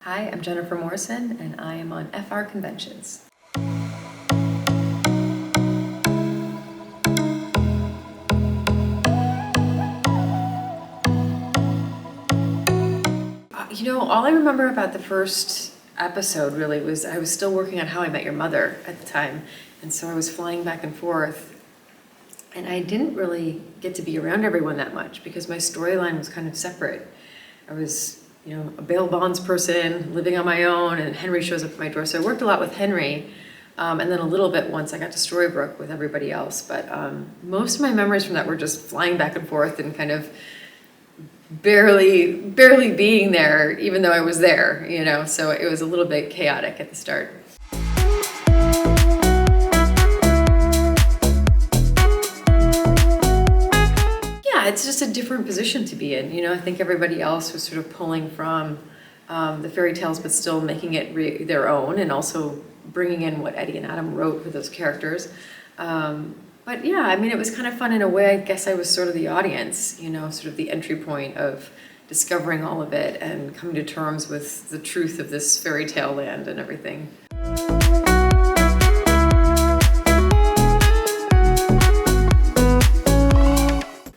Hi, I'm Jennifer Morrison, and I am on FrConventions. All I remember about the first episode really was I was still working on How I Met Your Mother at the time, and so I was flying back and forth, and I didn't really get to be around everyone that much because my storyline was kind of separate. I was, a bail bonds person living on my own, and Henry shows up at my door. So I worked a lot with Henry, and then a little bit once I got to Storybrooke with everybody else. But most of my memories from that were just flying back and forth and kind of barely being there, even though I was there, so it was a little bit chaotic at the start. Yeah, it's just a different position to be in. I think everybody else was sort of pulling from the fairy tales, but still making it their own, and also bringing in what Eddie and Adam wrote for those characters. But yeah, it was kind of fun in a way. I guess I was sort of the audience, sort of the entry point of discovering all of it and coming to terms with the truth of this fairy tale land and everything.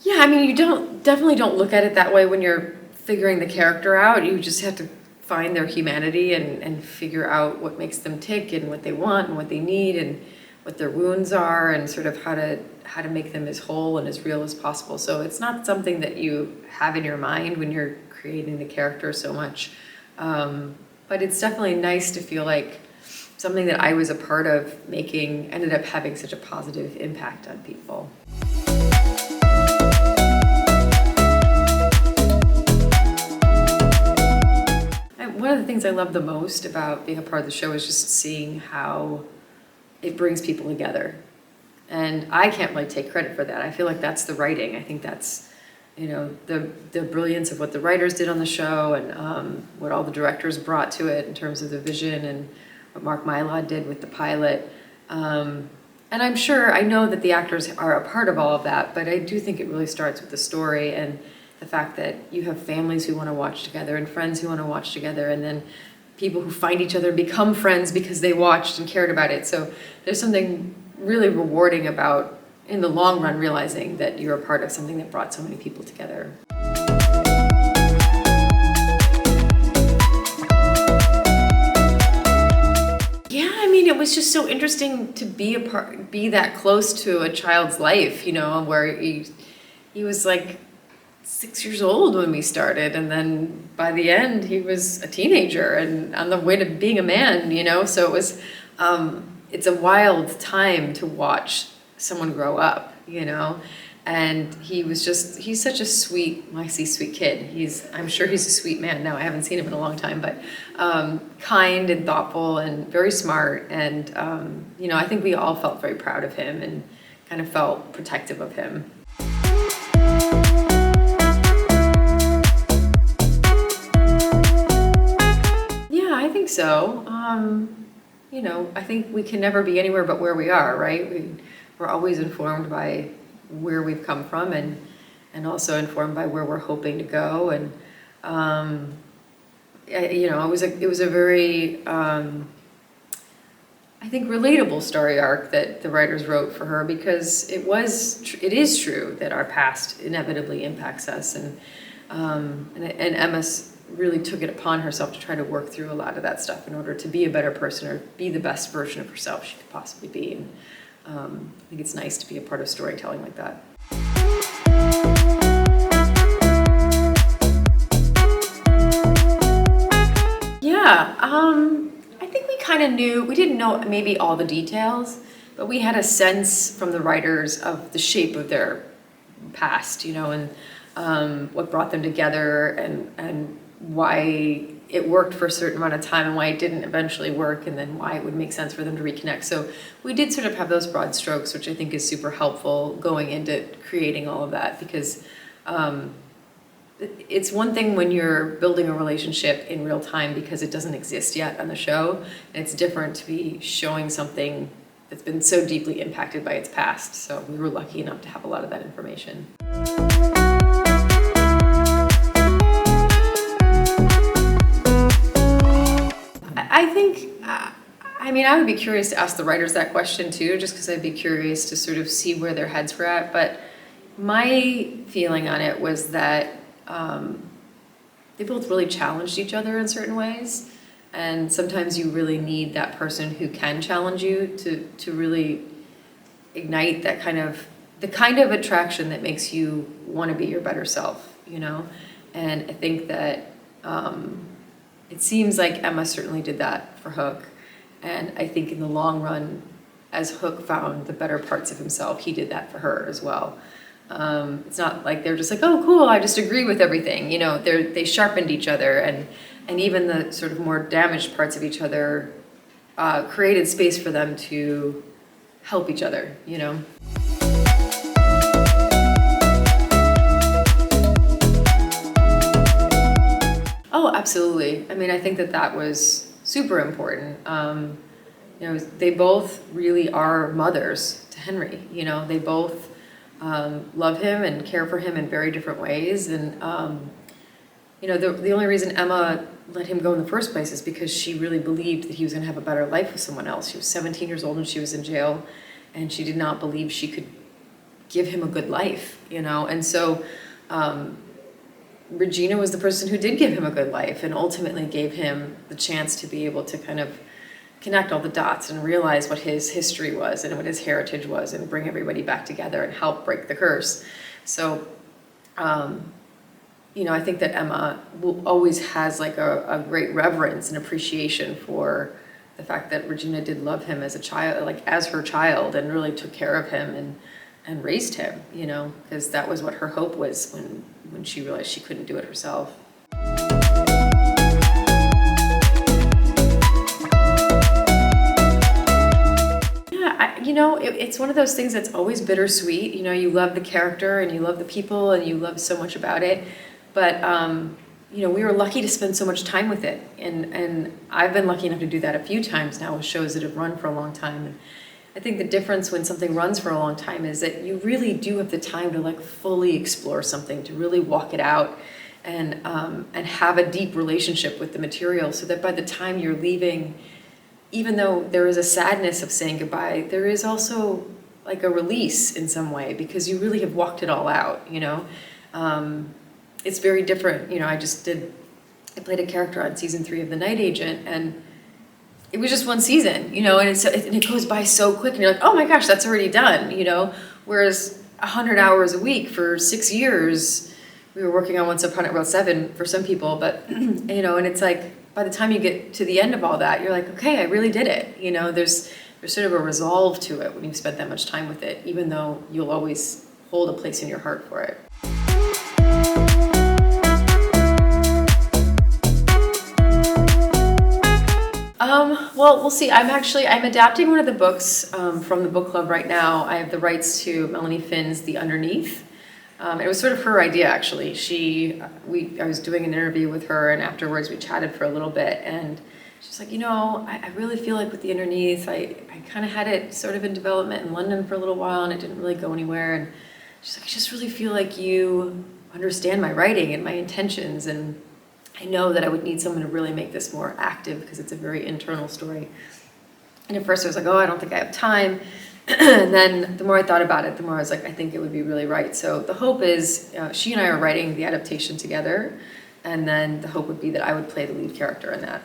Yeah, you definitely don't look at it that way when you're figuring the character out. You just have to find their humanity and figure out what makes them tick and what they want and what they need and what their wounds are, and sort of how to make them as whole and as real as possible. So it's not something that you have in your mind when you're creating the character so much. But it's definitely nice to feel like something that I was a part of making ended up having such a positive impact on people. One of the things I love the most about being a part of the show is just seeing how it brings people together. And I can't really take credit for that. I feel like that's the writing. I think that's, the brilliance of what the writers did on the show, and what all the directors brought to it in terms of the vision, and what Mark Mylod did with the pilot. And I know that the actors are a part of all of that, but I do think it really starts with the story and the fact that you have families who want to watch together and friends who want to watch together, and then people who find each other and become friends because they watched and cared about it. So there's something really rewarding about, in the long run, realizing that you're a part of something that brought so many people together. Yeah, it was just so interesting to be that close to a child's life, where he was like 6 years old when we started, and then by the end he was a teenager and on the way to being a man, so it was it's a wild time to watch someone grow up, and he's such a sweet kid. I'm sure he's a sweet man now. I haven't seen him in a long time, but kind and thoughtful and very smart, and I think we all felt very proud of him and kind of felt protective of him. I think so. I think we can never be anywhere but where we are, right? We're always informed by where we've come from, and also informed by where we're hoping to go. And it was a very I think relatable story arc that the writers wrote for her, because it is true that our past inevitably impacts us, and Emma really took it upon herself to try to work through a lot of that stuff in order to be a better person, or be the best version of herself she could possibly be. And I think it's nice to be a part of storytelling like that. Yeah, I think we kind of knew, we didn't know maybe all the details, but we had a sense from the writers of the shape of their past, and what brought them together, and why it worked for a certain amount of time and why it didn't eventually work, and then why it would make sense for them to reconnect. So we did sort of have those broad strokes, which I think is super helpful going into creating all of that, because it's one thing when you're building a relationship in real time because it doesn't exist yet on the show, and it's different to be showing something that's been so deeply impacted by its past. So we were lucky enough to have a lot of that information. I think, I mean, I would be curious to ask the writers that question too, just because I'd be curious to sort of see where their heads were at. But my feeling on it was that they both really challenged each other in certain ways. And sometimes you really need that person who can challenge you to really ignite that the kind of attraction that makes you want to be your better self, you know? And I think that it seems like Emma certainly did that for Hook. And I think in the long run, as Hook found the better parts of himself, he did that for her as well. It's not like they're just like, oh, cool, I just agree with everything. You know, they sharpened each other, and even the sort of more damaged parts of each other created space for them to help each other, you know? Oh, absolutely. I mean, I think that was super important. You know, they both really are mothers to Henry. You know, they both love him and care for him in very different ways. And, you know, the only reason Emma let him go in the first place is because she really believed that he was going to have a better life with someone else. She was 17 years old and she was in jail, and she did not believe she could give him a good life, you know? And so Regina was the person who did give him a good life and ultimately gave him the chance to be able to kind of connect all the dots and realize what his history was and what his heritage was and bring everybody back together and help break the curse. So, you know, I think that Emma always has like a great reverence and appreciation for the fact that Regina did love him as a child, like as her child, and really took care of him and raised him, you know, because that was what her hope was when she realized she couldn't do it herself. You know, it's one of those things that's always bittersweet. You know, you love the character and you love the people and you love so much about it. But, you know, we were lucky to spend so much time with it. And I've been lucky enough to do that a few times now with shows that have run for a long time. And I think the difference when something runs for a long time is that you really do have the time to like fully explore something, to really walk it out and have a deep relationship with the material, so that by the time you're leaving, even though there is a sadness of saying goodbye, there is also like a release in some way, because you really have walked it all out, you know? It's very different. You know, I played a character on season 3 of The Night Agent, and it was just one season, you know, and it goes by so quick, and you're like, oh my gosh, that's already done, you know? Whereas 100 hours a week for 6 years, we were working on Once Upon a Time, 7 for some people, but, you know, and it's like, by the time you get to the end of all that, you're like, okay, I really did it. You know, there's sort of a resolve to it when you've spent that much time with it, even though you'll always hold a place in your heart for it. Well, we'll see. I'm adapting one of the books from the book club right now. I have the rights to Melanie Finn's The Underneath. It was sort of her idea, actually. I was doing an interview with her, and afterwards we chatted for a little bit, and she's like, you know, I really feel like with The Underneath, I kind of had it sort of in development in London for a little while, and it didn't really go anywhere. And she's like, I just really feel like you understand my writing and my intentions, and I know that I would need someone to really make this more active because it's a very internal story. And at first I was like, oh, I don't think I have time. And then the more I thought about it, the more I was like, I think it would be really right. So the hope is she and I are writing the adaptation together, and then the hope would be that I would play the lead character in that.